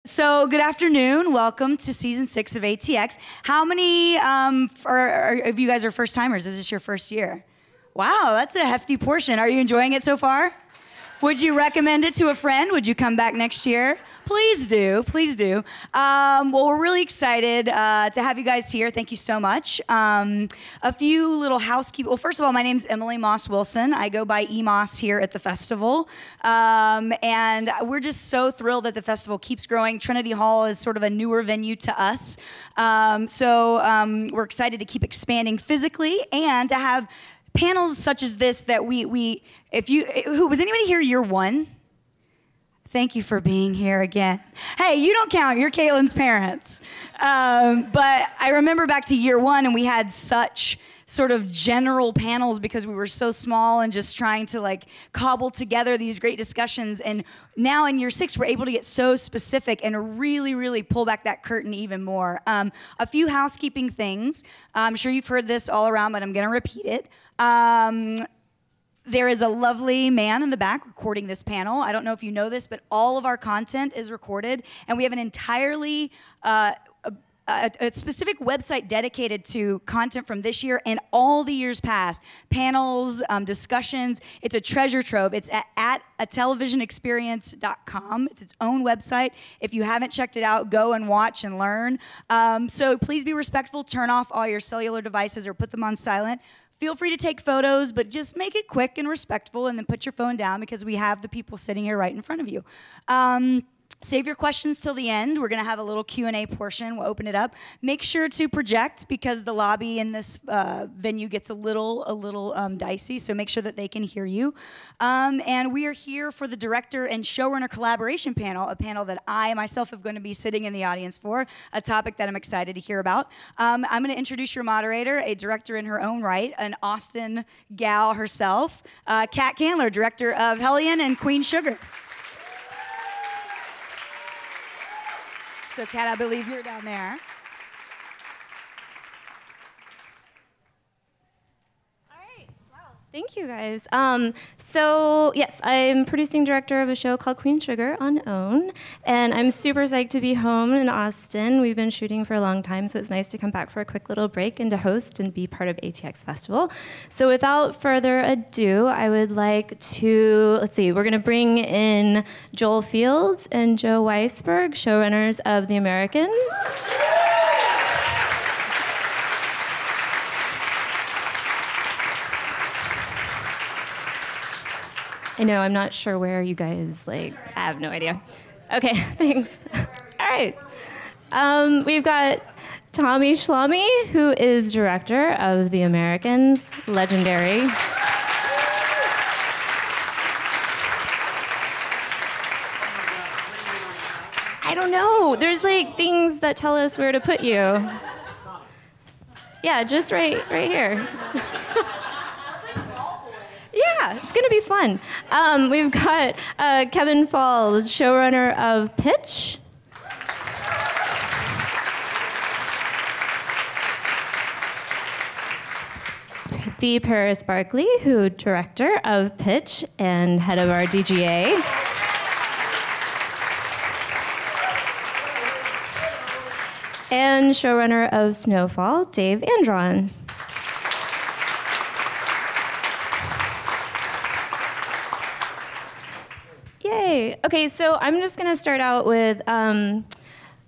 So good afternoon. Welcome to season 6 of ATX. How many of you guys are first timers? Is this your first year? Wow, that's a hefty portion. Are you enjoying it so far? Would you recommend it to a friend? Would you come back next year? Please do, please do. Well, we're really excited to have you guys here. Thank you so much. A few little housekeeping. Well, first of all, my name's Emily Moss Wilson. I go by EMOS here at the festival. And we're just so thrilled that the festival keeps growing. Trinity Hall is sort of a newer venue to us. So we're excited to keep expanding physically and to have panels such as this that was anybody here year one? Thank you for being here again. Hey, you don't count, you're Caitlin's parents. But I remember back to year one and we had such sort of general panels because we were so small and just trying to like cobble together these great discussions. And now in year 6, we're able to get so specific and really, really pull back that curtain even more. A few housekeeping things. I'm sure you've heard this all around, but I'm gonna repeat it. There is a lovely man in the back recording this panel. I don't know if you know this, but all of our content is recorded, and we have an entirely a specific website dedicated to content from this year and all the years past. Panels, discussions. It's a treasure trove. It's at atelevisionexperience.com. It's its own website. If you haven't checked it out, go and watch and learn. So please be respectful. Turn off all your cellular devices or put them on silent. Feel free to take photos, but just make it quick and respectful, and then put your phone down because we have the people sitting here right in front of you. Save your questions till the end. We're gonna have a little Q&A portion. We'll open it up. Make sure to project because the lobby in this venue gets a little dicey, so make sure that they can hear you. And we are here for the director and showrunner collaboration panel, a panel that I myself am gonna be sitting in the audience for, a topic that I'm excited to hear about. I'm gonna introduce your moderator, a director in her own right, an Austin gal herself, Kat Candler, director of Hellion and Queen Sugar. So, Kat, I believe you're down there. All right. Wow. Thank you, guys. So, yes, I'm producing director of a show called Queen Sugar on OWN, and I'm super psyched to be home in Austin. We've been shooting for a long time, so it's nice to come back for a quick little break and to host and be part of ATX Festival. So without further ado, I would like to, let's see, we're going to bring in Joel Fields and Joe Weisberg, showrunners of The Americans. I know, I'm not sure where you guys, I have no idea. Okay, thanks. All right. We've got Tommy Schlamme, who is director of The Americans, legendary. I don't know, there's things that tell us where to put you. Yeah, just right here. Yeah, it's gonna be fun. We've got Kevin Falls, showrunner of Pitch. The Paris Barclay, who director of Pitch and head of our DGA. And showrunner of Snowfall, Dave Andron. Yay. Okay, so I'm just going to start out with, we're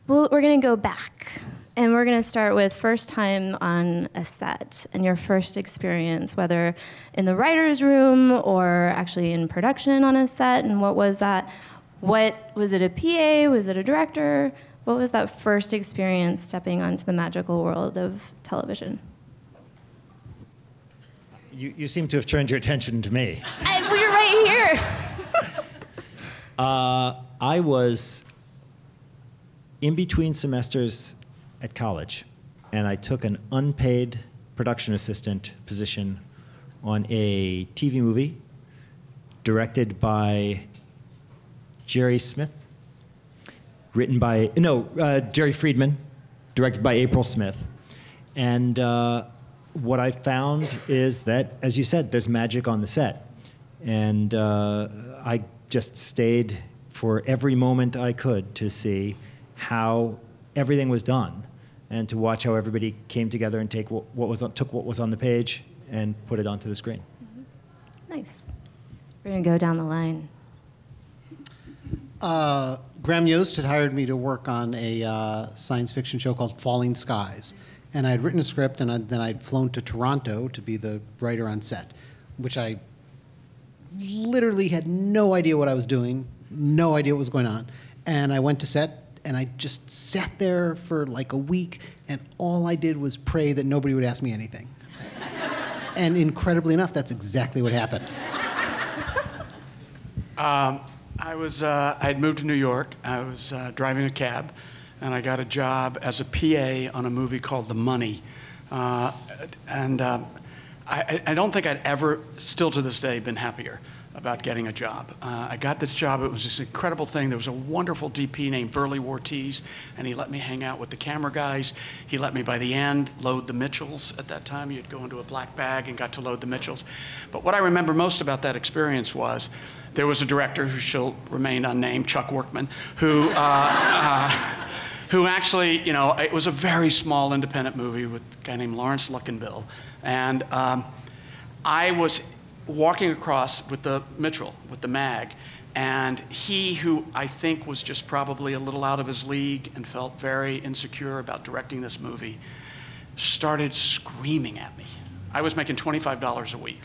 going to go back. And we're going to start with first time on a set and your first experience, whether in the writer's room or actually in production on a set. And what was that? What was it, a PA? Was it a director? What was that first experience stepping onto the magical world of television? You seem to have turned your attention to me. We're right here. I was in between semesters at college, and I took an unpaid production assistant position on a TV movie directed by Jerry Smith, written by, Jerry Friedman, directed by April Smith. And what I found is that, as you said, there's magic on the set. And I just stayed for every moment I could to see how everything was done, and to watch how everybody came together and took what was on the page and put it onto the screen. Nice. We're going to go down the line. Graham Yost had hired me to work on a science fiction show called Falling Skies. And I had written a script, and then I'd flown to Toronto to be the writer on set, which I literally had no idea what I was doing, no idea what was going on. And I went to set, and I just sat there for like a week, and all I did was pray that nobody would ask me anything. And incredibly enough, that's exactly what happened. I'd moved to New York. I was driving a cab, and I got a job as a PA on a movie called The Money. I don't think I'd ever, still to this day, been happier about getting a job. I got this job. It was this incredible thing. There was a wonderful DP named Burley Ortiz, and he let me hang out with the camera guys. He let me, by the end, load the Mitchells. At that time, you'd go into a black bag and got to load the Mitchells. But what I remember most about that experience was there was a director who shall remain unnamed, Chuck Workman, who actually, you know, it was a very small independent movie with a guy named Lawrence Luckinbill. And I was walking across with the Mitchell, with the mag, and he, who I think was just probably a little out of his league and felt very insecure about directing this movie, started screaming at me. I was making $25 a week.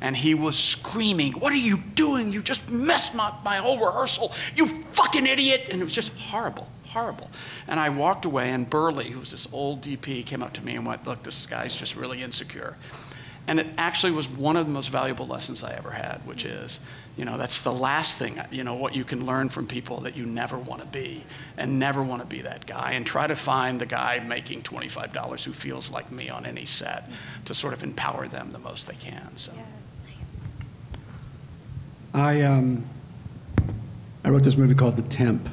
And he was screaming, "What are you doing? You just messed my whole rehearsal, you fucking idiot!" And it was just horrible, horrible. And I walked away, and Burley, who was this old DP, came up to me and went, "Look, this guy's just really insecure." And it actually was one of the most valuable lessons I ever had, which is, you know, that's the last thing, you know, what you can learn from people that you never want to be, and never want to be that guy, and try to find the guy making $25 who feels like me on any set to sort of empower them the most they can. So. Yeah. I wrote this movie called The Temp.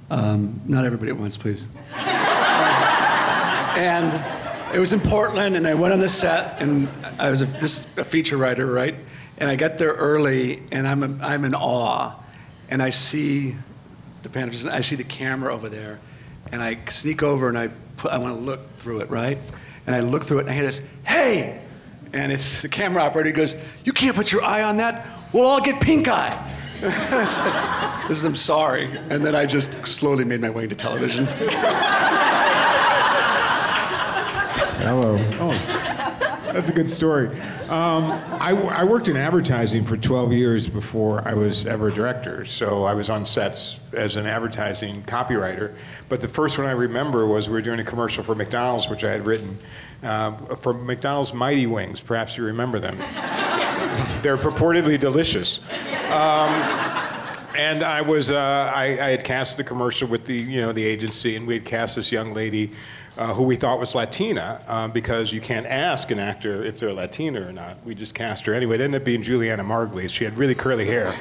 Not everybody at once, please. And it was in Portland, and I went on the set, and I was just a feature writer, right? And I got there early, and I'm in awe, and I see the Panelists, and I see the camera over there, and I sneak over, and I want to look through it, right? And I look through it, and I hear this, "Hey!" And it's the camera operator who goes, "You can't put your eye on that. We'll all get pink eye." This is, "I'm sorry." And then I just slowly made my way into television. Hello. Oh, that's a good story. I worked in advertising for 12 years before I was ever a director. So I was on sets as an advertising copywriter. But the first one I remember was we were doing a commercial for McDonald's, which I had written, for McDonald's Mighty Wings. Perhaps you remember them. They're purportedly delicious. And I had cast the commercial with the agency, and we had cast this young lady who we thought was Latina, because you can't ask an actor if they're Latina or not. We just cast her anyway. It ended up being Juliana Margulies. She had really curly hair.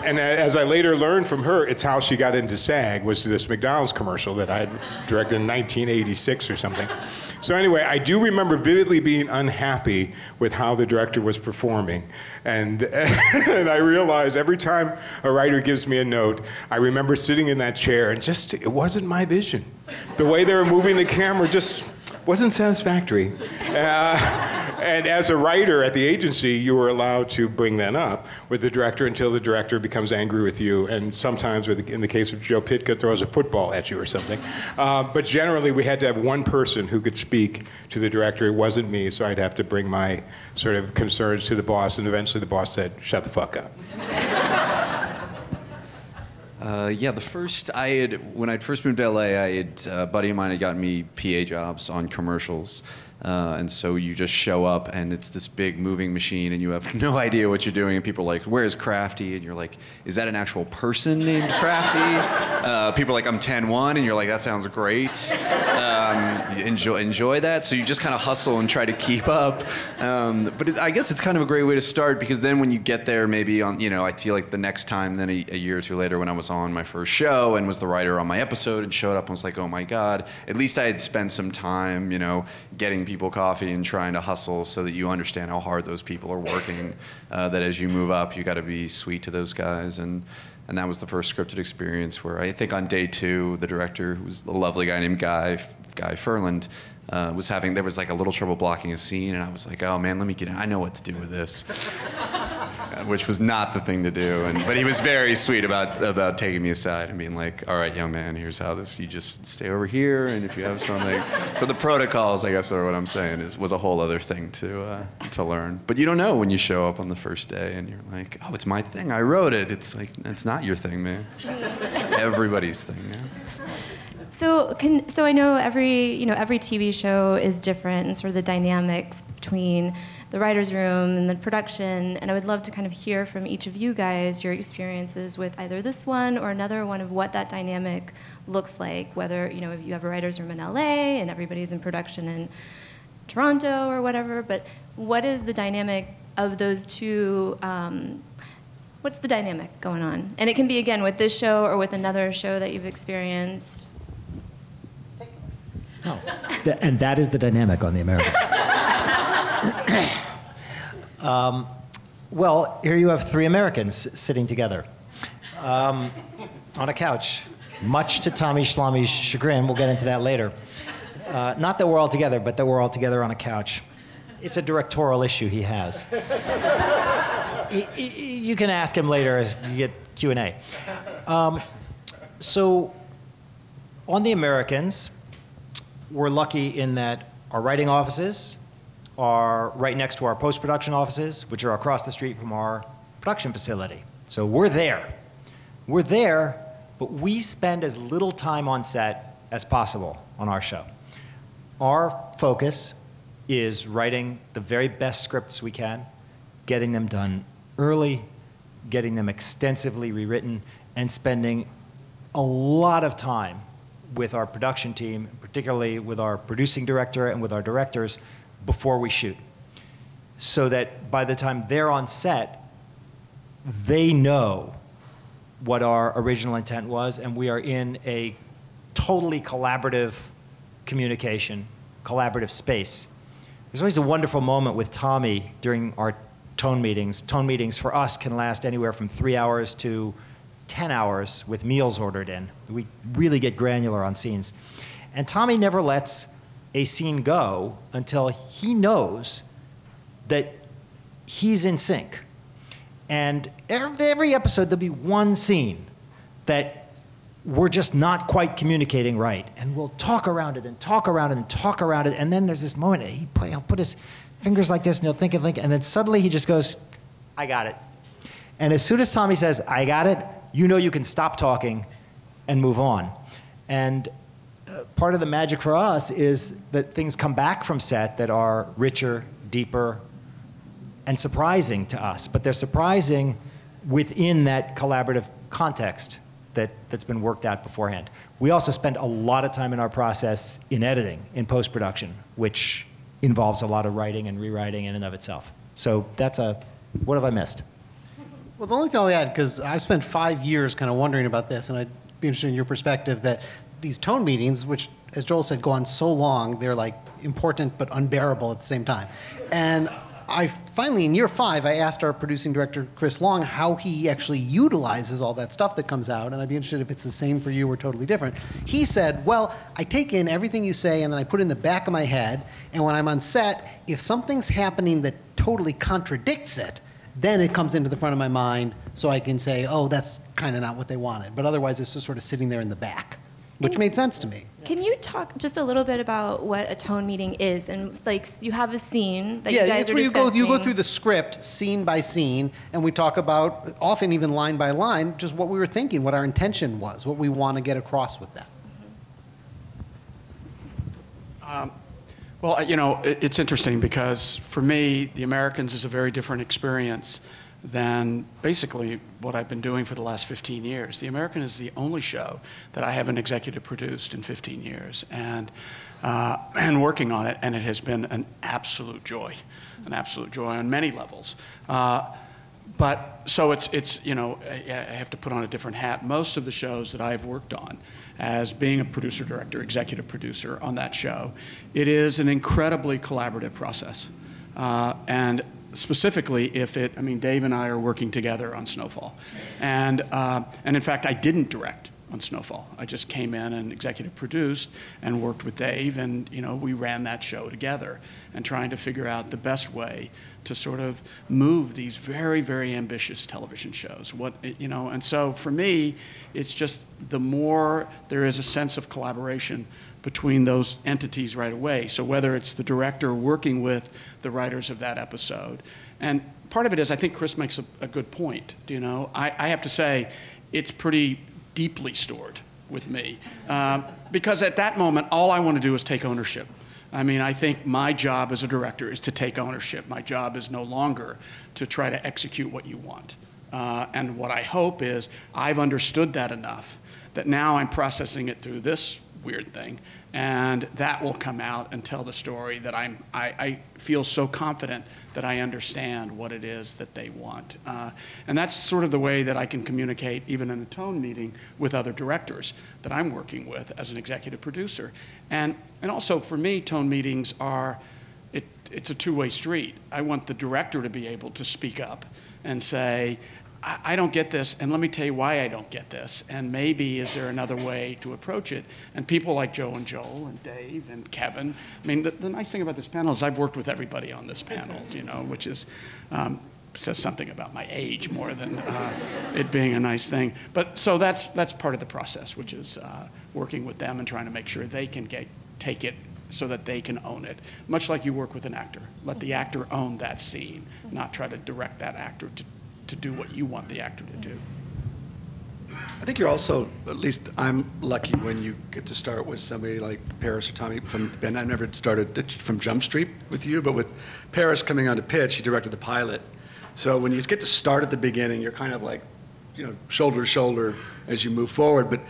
And as I later learned from her, it's how she got into SAG, was this McDonald's commercial that I had directed in 1986 or something. So anyway, I do remember vividly being unhappy with how the director was performing. And I realized every time a writer gives me a note, I remember sitting in that chair and it wasn't my vision. The way they were moving the camera just wasn't satisfactory. And as a writer at the agency, you were allowed to bring that up with the director until the director becomes angry with you, and sometimes, in the case of Joe Pytka, throws a football at you or something. But generally, we had to have one person who could speak to the director. It wasn't me, so I'd have to bring my sort of concerns to the boss, and eventually the boss said, "Shut the fuck up." When I'd first moved to LA, a buddy of mine had gotten me PA jobs on commercials. And so you just show up, and it's this big moving machine, and you have no idea what you're doing. And people are like, "Where's Crafty?" And you're like, "Is that an actual person named Crafty?" People are like, "I'm 10-1," and you're like, "That sounds great." Enjoy that. So you just kind of hustle and try to keep up. I guess it's kind of a great way to start, because then when you get there, maybe I feel like the next time, then a year or two later, when I was on my first show and was the writer on my episode and showed up and was like, "Oh my God," at least I had spent some time, getting people coffee and trying to hustle so that you understand how hard those people are working, that as you move up, you got to be sweet to those guys. And And that was the first scripted experience where I think on day 2, the director, who was a lovely guy named Guy Ferland, there was like a little trouble blocking a scene, and I was like, oh man, let me get in. I know what to do with this. Which was not the thing to do. But he was very sweet about taking me aside and being like, all right, young man, here's how this, you just stay over here, and if you have something. So the protocols, I guess, are what I'm saying, was a whole other thing to learn. But you don't know when you show up on the first day and you're like, oh, it's my thing, I wrote it. It's like, it's not your thing, man. It's everybody's thing, man. So I know every TV show is different, and sort of the dynamics between the writer's room and the production, and I would love to kind of hear from each of you guys your experiences with either this one or another one of what that dynamic looks like, whether, if you have a writer's room in LA and everybody's in production in Toronto or whatever, but what is the dynamic of those two, what's the dynamic going on? And it can be, again, with this show or with another show that you've experienced. Oh. And that is the dynamic on The Americans. Well, here you have 3 Americans sitting together on a couch, much to Tommy Schlamme's chagrin. We'll get into that later. Not that we're all together, but that we're all together on a couch. It's a directorial issue he has. You can ask him later as you get Q&A. So on The Americans, we're lucky in that our writing offices are right next to our post-production offices, which are across the street from our production facility. So we're there. We're there, but we spend as little time on set as possible on our show. Our focus is writing the very best scripts we can, getting them done early, getting them extensively rewritten, and spending a lot of time with our production team, particularly with our producing director and with our directors, before we shoot. So that by the time they're on set, they know what our original intent was, and we are in a totally collaborative communication, collaborative space. There's always a wonderful moment with Tommy during our tone meetings. Tone meetings for us can last anywhere from 3 hours to 10 hours with meals ordered in. We really get granular on scenes. And Tommy never lets a scene go until he knows that he's in sync. And every episode there'll be one scene that we're just not quite communicating right. And we'll talk around it and talk around it and talk around it. And then there's this moment, he'll put his fingers like this and he'll think, and then suddenly he just goes, I got it. And as soon as Tommy says, I got it, you know you can stop talking and move on. And part of the magic for us is that things come back from set that are richer, deeper, and surprising to us. But they're surprising within that collaborative context that's been worked out beforehand. We also spend a lot of time in our process in editing, in post-production, which involves a lot of writing and rewriting in and of itself. So that's what have I missed? Well, the only thing I'll add, because I spent 5 years kind of wondering about this, and I'd be interested in your perspective, that these tone meetings, which, as Joel said, go on so long, they're like important but unbearable at the same time. And I finally, in year 5, I asked our producing director, Chris Long, how he actually utilizes all that stuff that comes out, and I'd be interested if it's the same for you or totally different. He said, well, I take in everything you say and then I put it in the back of my head, and when I'm on set, if something's happening that totally contradicts it, then it comes into the front of my mind so I can say, oh, that's kind of not what they wanted. But otherwise, it's just sort of sitting there in the back, which made sense to me. Can you talk just a little bit about what a tone meeting is? And like, you have a scene that you guys that's are where discussing. you go through the script scene by scene, and we talk about, often even line by line, just what we were thinking, what our intention was, what we want to get across with that. Well, it's interesting because for me, The Americans is a very different experience than basically what I've been doing for the last 15 years. The American is the only show that I haven't executive produced in 15 years, and working on it, and it has been an absolute joy on many levels. But so it's I have to put on a different hat. Most of the shows that I've worked on, as being a producer, director, executive producer on that show, it is an incredibly collaborative process. And specifically if it, I mean, Dave and I are working together on Snowfall. And in fact, I didn't direct on Snowfall. I just came in and executive produced and worked with Dave, and we ran that show together and trying to figure out the best way to sort of move these very, very ambitious television shows. And so for me, it's just the more there is a sense of collaboration between those entities right away. So whether it's the director working with the writers of that episode, and part of it is, I think Chris makes a good point. I have to say, it's pretty deeply stored with me. Because at that moment, all I want to do is take ownership. I mean, I think my job as a director is to take ownership. My job is no longer to try to execute what you want. And what I hope is I've understood that enough that now I'm processing it through this weird thing, and that will come out and tell the story that I feel so confident that I understand what it is that they want. And that's sort of the way that I can communicate, even in a tone meeting, with other directors that I'm working with as an executive producer. And also for me, tone meetings are, it's a two-way street. I want the director to be able to speak up and say, I don't get this, and let me tell you why I don't get this, and maybe is there another way to approach it? And people like Joe and Joel and Dave and Kevin, I mean, the nice thing about this panel is I've worked with everybody on this panel, which is, says something about my age more than it being a nice thing. But so that's part of the process, which is working with them and trying to make sure they can take it so that they can own it. Much like you work with an actor. Let the actor own that scene, not try to direct that actor to do what you want the actor to do. I think you're also, at least I'm lucky when you get to start with somebody like Paris or Tommy from the band. I never started from Jump Street with you, but with Paris coming on to pitch, he directed the pilot. So when you get to start at the beginning, you're kind of like, shoulder to shoulder as you move forward. But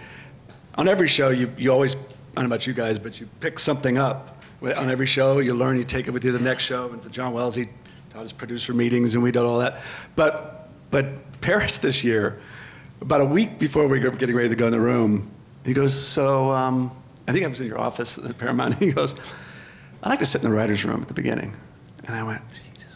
on every show, you always, I don't know about you guys, but you pick something up. On every show, you learn, you take it with you to the next show. And to John Wells, he taught his producer meetings, and we did all that. But Paris this year, about a week before we were getting ready to go in the room, he goes, so I think I was in your office at Paramount. He goes, I like to sit in the writer's room at the beginning. And I went, Jesus.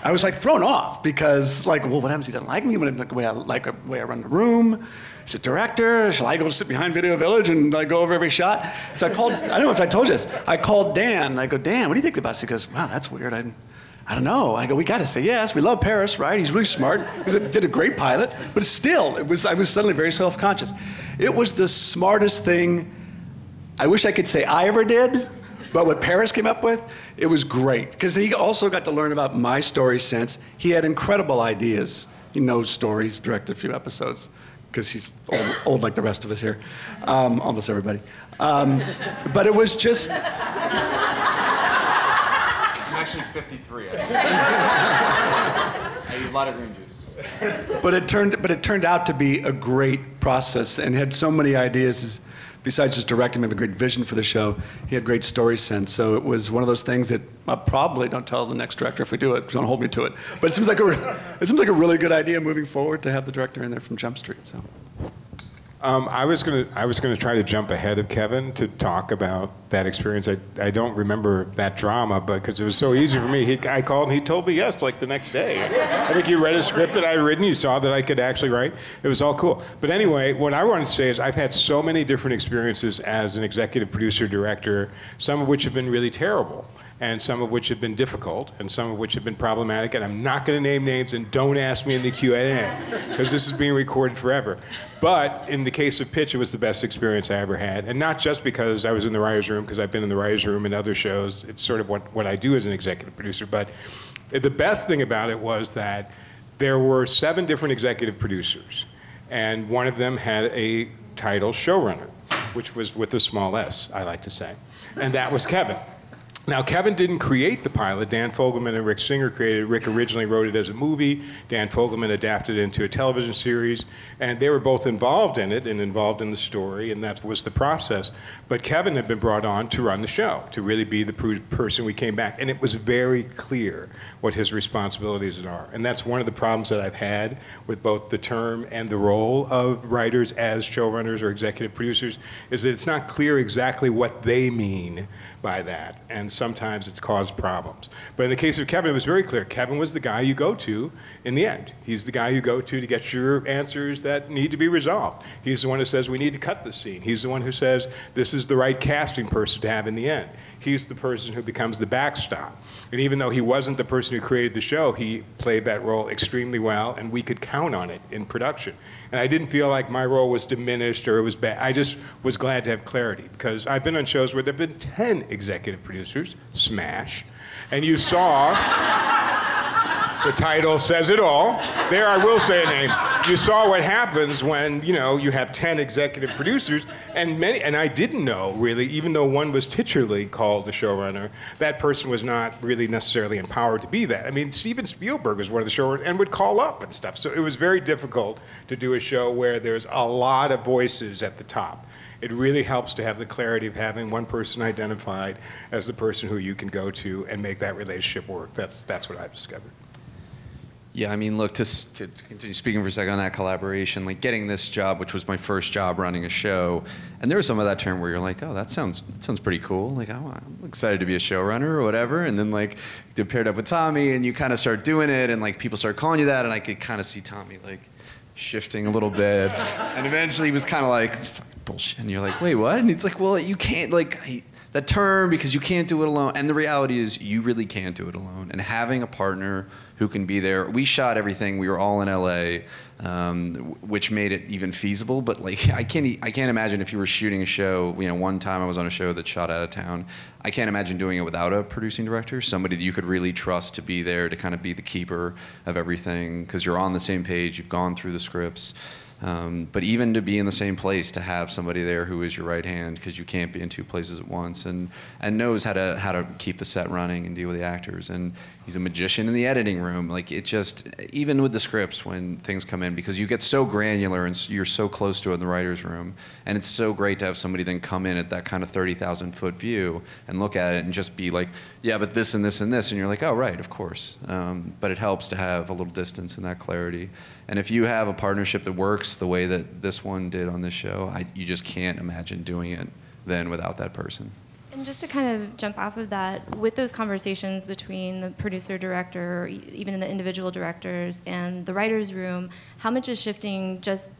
I was like thrown off because well, what happens if he doesn't like me? What the way I run the room? He's a director. Shall I go sit behind Video Village and go over every shot? So I called, I don't know if I told you this. I called Dan. I go, Dan, what do you think about this? He goes, wow, that's weird. I don't know. I go, we got to say yes. We love Paris, right? He's really smart. He did a great pilot. But still, I was suddenly very self-conscious. It was the smartest thing I wish I could say I ever did. But what Paris came up with, it was great. Because he also got to learn about my story sense. He had incredible ideas. He knows stories, directed a few episodes. Because he's old like the rest of us here. Almost everybody. But it was just... I'm actually 53. I eat a lot of green juice. But it turned out to be a great process and had so many ideas. Besides just directing, he had a great vision for the show. He had great story sense. So it was one of those things that I probably don't tell the next director if we do it. Don't hold me to it. But it seems like a really good idea moving forward to have the director in there from Jump Street. So. I was gonna try to jump ahead of Kevin to talk about that experience. I don't remember that drama, but because it was so easy for me, I called and he told me yes like the next day. I think you read a script that I had written. You saw that I could actually write. It was all cool. But anyway, what I wanted to say is I've had so many different experiences as an executive producer director, some of which have been really terrible, and some of which have been difficult, and some of which have been problematic. And I'm not going to name names, and don't ask me in the Q&A, because this is being recorded forever. But in the case of Pitch, it was the best experience I ever had. And not just because I was in the writer's room, because I've been in the writer's room in other shows. It's sort of what I do as an executive producer. But the best thing about it was that there were 7 different executive producers. And one of them had a title showrunner, which was with a small s, I like to say. And that was Kevin. Now, Kevin didn't create the pilot. Dan Fogelman and Rick Singer created it. Rick originally wrote it as a movie. Dan Fogelman adapted it into a television series. And they were both involved in it and involved in the story, and that was the process. But Kevin had been brought on to run the show, to really be the person we came back. And it was very clear what his responsibilities are. And that's one of the problems that I've had with both the term and the role of writers as showrunners or executive producers, is that it's not clear exactly what they mean by that, and sometimes it's caused problems. But in the case of Kevin, it was very clear. Kevin was the guy you go to in the end. He's the guy you go to get your answers that need to be resolved. He's the one who says, we need to cut the scene. He's the one who says, this is the right casting person to have in the end. He's the person who becomes the backstop. And even though he wasn't the person who created the show, he played that role extremely well, and we could count on it in production. And I didn't feel like my role was diminished or it was bad. I just was glad to have clarity, because I've been on shows where there have been 10 executive producers, smash, and you saw, the title says it all. There, I will say a name. You saw what happens when, you know, you have 10 executive producers, and I didn't know, really, even though one was titularly called the showrunner, that person was not really necessarily empowered to be that. I mean, Steven Spielberg was one of the showrunners and would call up and stuff. So it was very difficult to do a show where there's a lot of voices at the top. It really helps to have the clarity of having one person identified as the person who you can go to and make that relationship work. That's what I've discovered. Yeah, I mean, look, to continue speaking for a second on that collaboration, like getting this job, which was my first job running a show, and there was some of that term where you're like, oh, that sounds pretty cool. Like, oh, I'm excited to be a showrunner or whatever. And then like, you paired up with Tommy, and you kind of start doing it, and like people start calling you that, and I could kind of see Tommy like shifting a little bit, and eventually he was kind of like, it's fucking bullshit. And you're like, wait, what? And it's like, well, you can't like. That term, because you can't do it alone. And the reality is you really can't do it alone. And having a partner who can be there. We shot everything. We were all in LA, which made it even feasible. But like, I can't imagine if you were shooting a show. You know, one time I was on a show that shot out of town. I can't imagine doing it without a producing director, somebody that you could really trust to be there to kind of be the keeper of everything, because you're on the same page. You've gone through the scripts. But even to be in the same place, to have somebody there who is your right hand, because you can't be in two places at once, and knows how to keep the set running and deal with the actors. And he's a magician in the editing room. Like, it just, even with the scripts when things come in, because you get so granular and you're so close to it in the writer's room, and it's so great to have somebody then come in at that kind of 30,000 foot view and look at it and just be like, yeah, but this and this and this, and you're like, oh, right, of course. But it helps to have a little distance and that clarity. And if you have a partnership that works the way that this one did on this show, you just can't imagine doing it then without that person. And just to kind of jump off of that, with those conversations between the producer, director, even in the individual directors and the writer's room, how much is shifting just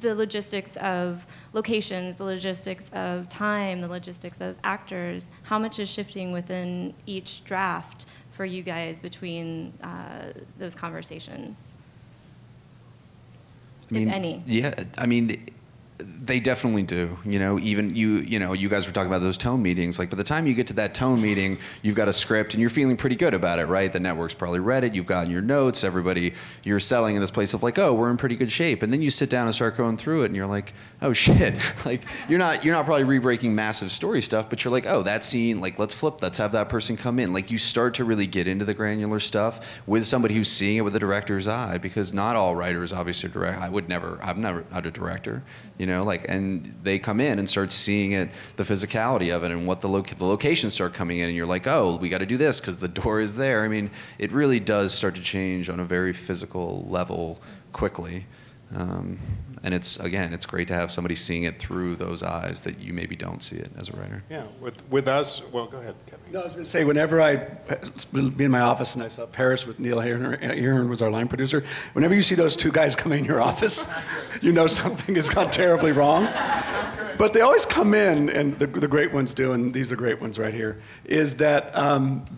the logistics of locations, the logistics of time, the logistics of actors? How much is shifting within each draft for you guys between those conversations? I mean, if any. Yeah, I mean, they definitely do. You know, even you guys were talking about those tone meetings. Like, by the time you get to that tone meeting, you've got a script and you're feeling pretty good about it, right? The network's probably read it. You've gotten your notes. Everybody, you're selling in this place of like, oh, we're in pretty good shape. And then you sit down and start going through it, and you're like, oh shit. Like, you're not probably re-breaking massive story stuff, but you're like, oh, that scene, like, let's flip. Let's have that person come in. Like, you start to really get into the granular stuff with somebody who's seeing it with a director's eye, because not all writers obviously direct. I'm never a director. You know, like, and they come in and start seeing it, the physicality of it, and what the locations start coming in, and you're like, oh, we got to do this because the door is there. I mean, it really does start to change on a very physical level quickly. And it's great to have somebody seeing it through those eyes that you maybe don't see it as a writer. Yeah, with us, well, go ahead, Kevin. No, I was going to say, whenever I be in my office and I saw Paris with Neil Aaron was our line producer, whenever you see those two guys coming in your office, you know something has gone terribly wrong. But they always come in, and the great ones do, and these are great ones right here, is that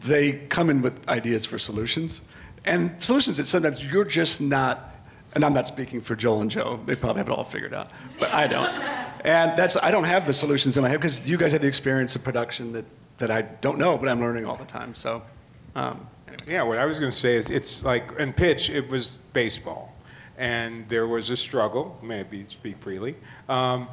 they come in with ideas for solutions. And solutions that sometimes you're just not. And I'm not speaking for Joel and Joe. They probably have it all figured out, but I don't. And I don't have the solutions in my head, because you guys have the experience of production that I don't know, but I'm learning all the time. So, anyway. Yeah, what I was going to say is, it's like, in pitch, it was baseball. And there was a struggle, maybe speak freely,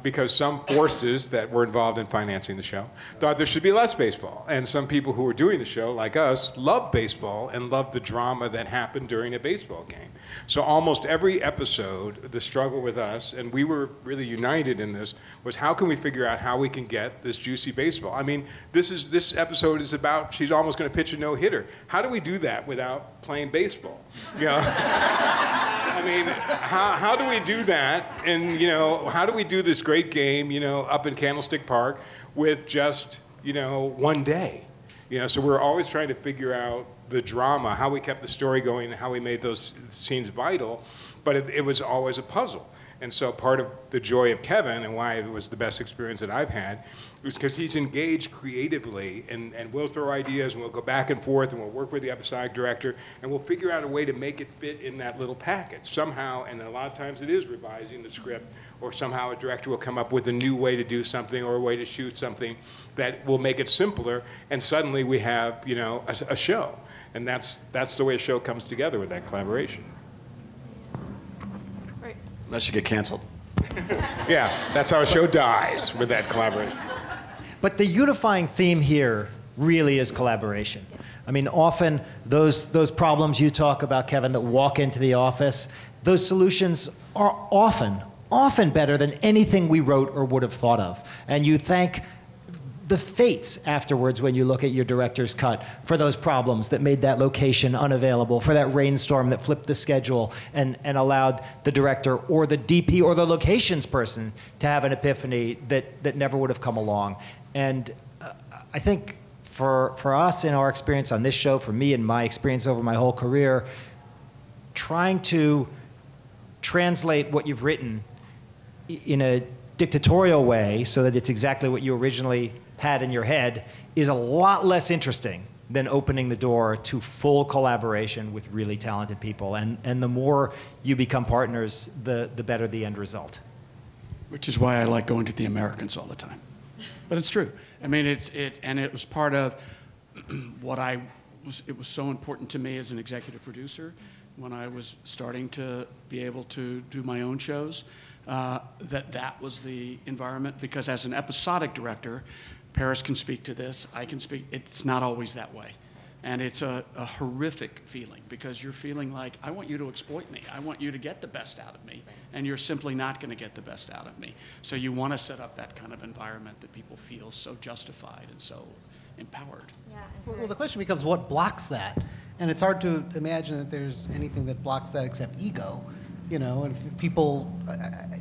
because some forces that were involved in financing the show thought there should be less baseball. And some people who were doing the show, like us, loved baseball and loved the drama that happened during a baseball game. So almost every episode, the struggle with us, and we were really united in this, was how can we figure out how we can get this juicy baseball? I mean, this episode is about, she's almost going to pitch a no-hitter. How do we do that without playing baseball? You know? I mean, how do we do that? And, you know, how do we do this great game, you know, up in Candlestick Park with just, one day. So we're always trying to figure out the drama, how we kept the story going, and how we made those scenes vital, but it was always a puzzle. And so part of the joy of Kevin and why it was the best experience that I've had was because he's engaged creatively, and we'll throw ideas and we'll go back and forth and we'll work with the episodic director and we'll figure out a way to make it fit in that little package somehow, and a lot of times it is revising the script, or somehow a director will come up with a new way to do something or a way to shoot something that will make it simpler, and suddenly we have a show. And that's the way a show comes together, with that collaboration. Unless you get canceled. Yeah, that's how a show dies, with that collaboration. But the unifying theme here really is collaboration. I mean, often those problems you talk about, Kevin, that walk into the office, those solutions are often better than anything we wrote or would have thought of. And you thank the fates afterwards when you look at your director's cut for those problems that made that location unavailable, for that rainstorm that flipped the schedule and allowed the director or the DP or the locations person to have an epiphany that never would have come along. And I think for us in our experience on this show, for me and my experience over my whole career, trying to translate what you've written in a dictatorial way so that it's exactly what you originally had in your head is a lot less interesting than opening the door to full collaboration with really talented people. And the more you become partners, the better the end result. Which is why I like going to the Americans all the time. But it's true. I mean, it was part of what it was so important to me as an executive producer when I was starting to be able to do my own shows, that was the environment. Because as an episodic director, Paris can speak to this, I can speak, it's not always that way. And it's a horrific feeling, because you're feeling like, I want you to exploit me. I want you to get the best out of me. And you're simply not going to get the best out of me. So you want to set up that kind of environment that people feel so justified and so empowered. Yeah. Well, the question becomes, what blocks that? And it's hard to imagine that there's anything that blocks that except ego. And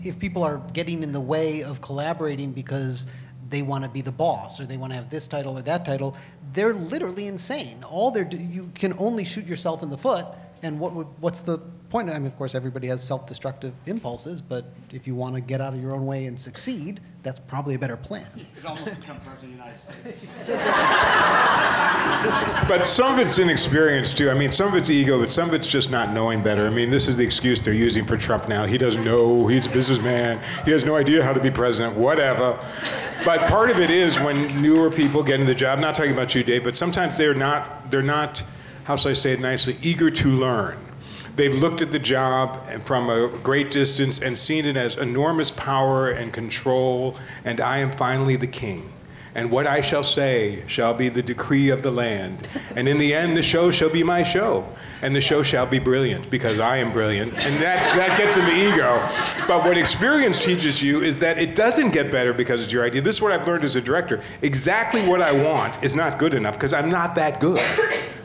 if people are getting in the way of collaborating because they want to be the boss, or they want to have this title or that title, they're literally insane. You can only shoot yourself in the foot, and what's the point? I mean, of course, everybody has self-destructive impulses, but if you want to get out of your own way and succeed, that's probably a better plan. You could almost become president of the United States. But some of it's inexperience, too. I mean, some of it's ego, but some of it's just not knowing better. I mean, this is the excuse they're using for Trump now. He doesn't know. He's a businessman. He has no idea how to be president, whatever. But part of it is when newer people get into the job, I'm not talking about you, Dave, but sometimes they're not, how shall I say it nicely, eager to learn. They've looked at the job from a great distance and seen it as enormous power and control, and I am finally the king. And what I shall say shall be the decree of the land. And in the end, the show shall be my show. And the show shall be brilliant, because I am brilliant. And that gets into ego. But what experience teaches you is that it doesn't get better because it's your idea. This is what I've learned as a director. Exactly what I want is not good enough, because I'm not that good.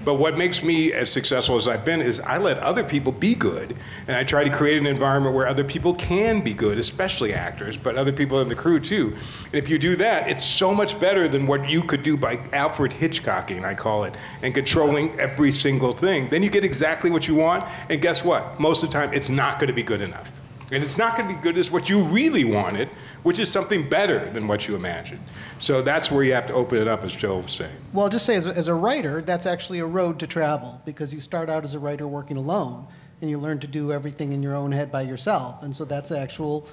But what makes me as successful as I've been is I let other people be good, and I try to create an environment where other people can be good, especially actors, but other people in the crew too. And if you do that, it's so much better than what you could do by Alfred Hitchcocking, I call it, and controlling every single thing. Then you get exactly what you want, and guess what? Most of the time, it's not going to be good enough. And it's not going to be good as what you really wanted, which is something better than what you imagined. So that's where you have to open it up, as Joe was saying. Well, I'll just say, as a writer, that's actually a road to travel, because you start out as a writer working alone, and you learn to do everything in your own head by yourself. And so that's the actual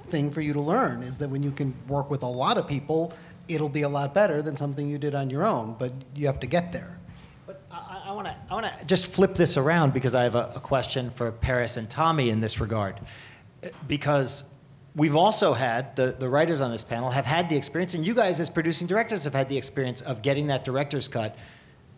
thing for you to learn, is that when you can work with a lot of people, it'll be a lot better than something you did on your own, but you have to get there. But I want to just flip this around, because I have a question for Paris and Tommy in this regard. Because we've also had, the writers on this panel have had the experience, and you guys as producing directors have had the experience of getting that director's cut,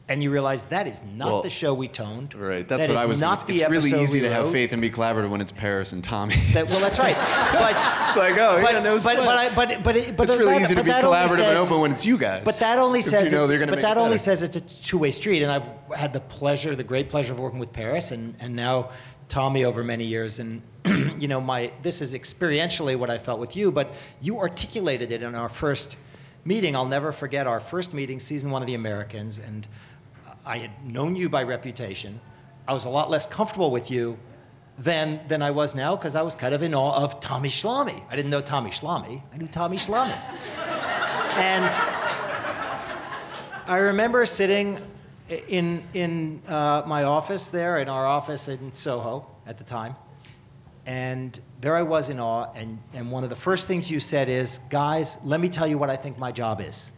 and you realize that is not the show we toned. Right, that's that what I was not It's the really episode easy we to have wrote. faith and be collaborative when it's Paris and Tommy. Well, that's right. But, it's like, oh, yeah, no sweat. It's really easy to be collaborative and open when it's you guys. But that only says it's says it's a two-way street, and I've had the great pleasure of working with Paris and now Tommy over many years, and this is experientially what I felt with you, but you articulated it in our first meeting, I'll never forget our first meeting, season 1 of The Americans, and I had known you by reputation. I was a lot less comfortable with you than I was now, because I was kind of in awe of Tommy Schlamme. I didn't know Tommy Schlamme, I knew Tommy Schlamme. And I remember sitting in my office there, in our office in Soho at the time, and there I was in awe, and one of the first things you said is, guys, let me tell you what I think my job is.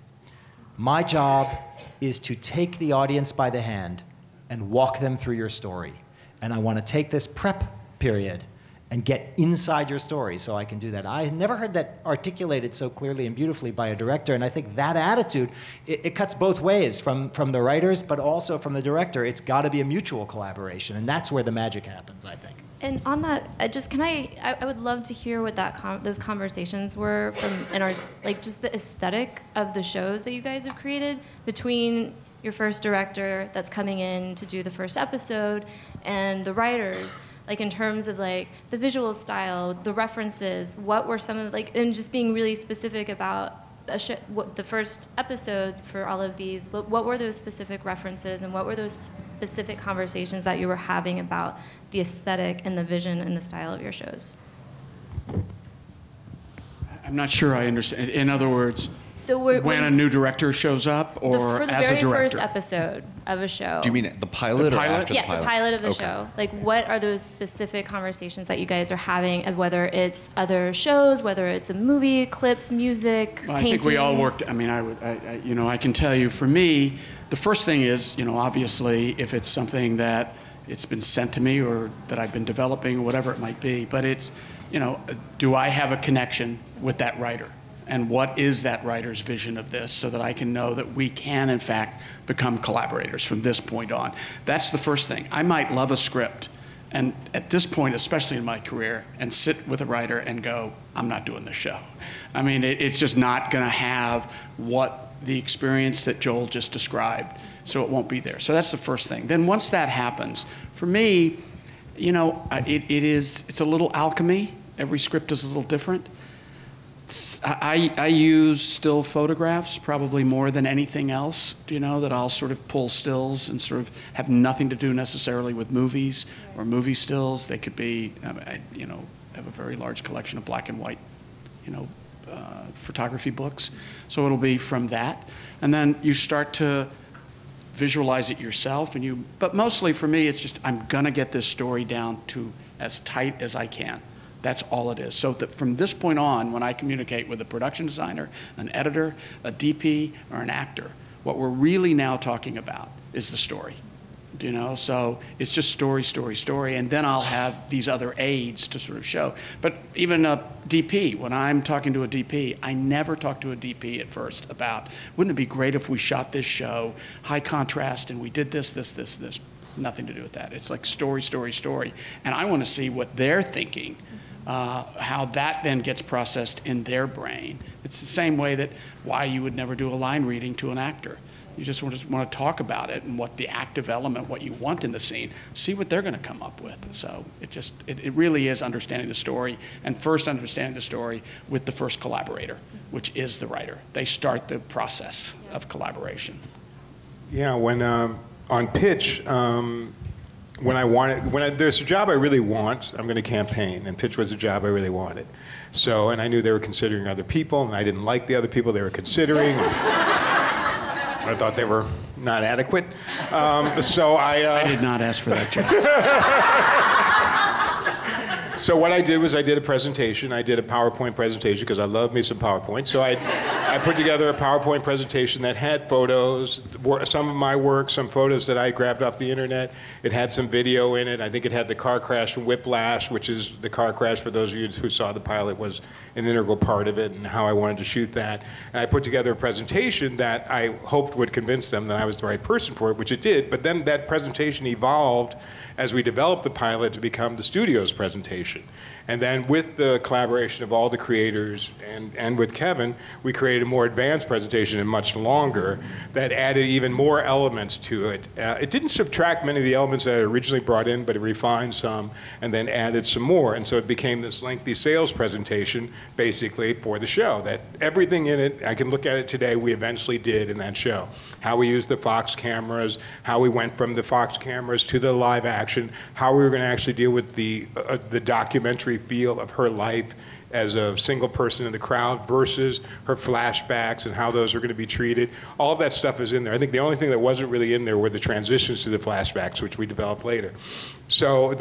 My job is to take the audience by the hand and walk them through your story. And I want to take this prep period and get inside your story so I can do that. I had never heard that articulated so clearly and beautifully by a director, and I think that attitude, it cuts both ways, from the writers, but also from the director. It's got to be a mutual collaboration, and that's where the magic happens, I think. And on that, I would love to hear what those conversations were from, and our, like, just the aesthetic of the shows that you guys have created between your first director that's coming in to do the first episode and the writers, like in terms of like the visual style, the references, what were some of, like, and just being really specific about what the first episodes for all of these, what were those specific references and what were those specific conversations that you were having about the aesthetic and the vision and the style of your shows? I'm not sure I understand. In other words, so when a new director shows up, or for the as a very director? first episode of a show. Do you mean the pilot, or after yeah, the pilot? the pilot of the Okay. show. Like, what are those specific conversations that you guys are having, of whether it's other shows, whether it's a movie, clips, music, Well, I paintings? think we all worked. I mean, I can tell you, for me, the first thing is, obviously, if it's something that it's been sent to me or that I've been developing, or whatever it might be, but it's, do I have a connection with that writer? And what is that writer's vision of this, so that I can know that we can, in fact, become collaborators from this point on. That's the first thing. I might love a script, and at this point, especially in my career, and sit with a writer and go, I'm not doing this show. I mean, it's just not going to have what the experience that Joel just described, so it won't be there. So that's the first thing. Then once that happens, for me, it's a little alchemy. Every script is a little different. I use still photographs probably more than anything else, that I'll sort of pull stills and sort of have nothing to do necessarily with movies or movie stills. They could be, I have a very large collection of black and white, photography books. So it'll be from that. And then you start to visualize it yourself, but mostly for me, it's just, I'm gonna get this story down to as tight as I can. That's all it is. So that from this point on, when I communicate with a production designer, an editor, a DP, or an actor, what we're really now talking about is the story. So it's just story, story, story, and then I'll have these other aids to sort of show. But even a DP, when I'm talking to a DP, I never talk to a DP at first about, wouldn't it be great if we shot this show, high contrast, and we did this, this, this, this. Nothing to do with that. It's like story, story, story. And I want to see what they're thinking, how that then gets processed in their brain. It's the same way that why you would never do a line reading to an actor. You just want to talk about it and what the active element, what you want in the scene, see what they're going to come up with. So it really is understanding the story, and first understanding the story with the first collaborator, which is the writer. They start the process of collaboration. Yeah, when on pitch, there's a job I really want, I'm going to campaign, and pitch was a job I really wanted. So, and I knew they were considering other people, and I didn't like the other people they were considering. I thought they were not adequate. So I did not ask for that job. So what I did was I did a presentation. I did a PowerPoint presentation because I love me some PowerPoint. So I put together a PowerPoint presentation that had photos, some of my work, some photos that I grabbed off the internet. It had some video in it. I think it had the car crash and Whiplash, which is the car crash, for those of you who saw the pilot, was an integral part of it, and how I wanted to shoot that. And I put together a presentation that I hoped would convince them that I was the right person for it, which it did. But then that presentation evolved as we developed the pilot to become the studio's presentation. And then with the collaboration of all the creators and with Kevin, we created a more advanced presentation and much longer that added even more elements to it. It didn't subtract many of the elements that I originally brought in, but it refined some and then added some more. And so it became this lengthy sales presentation basically, for the show. That everything in it, I can look at it today, we eventually did in that show. How we used the Fox cameras, how we went from the Fox cameras to the live action, how we were going to actually deal with the documentary feel of her life as a single person in the crowd versus her flashbacks and how those are going to be treated. All of that stuff is in there. I think the only thing that wasn't really in there were the transitions to the flashbacks, which we developed later. So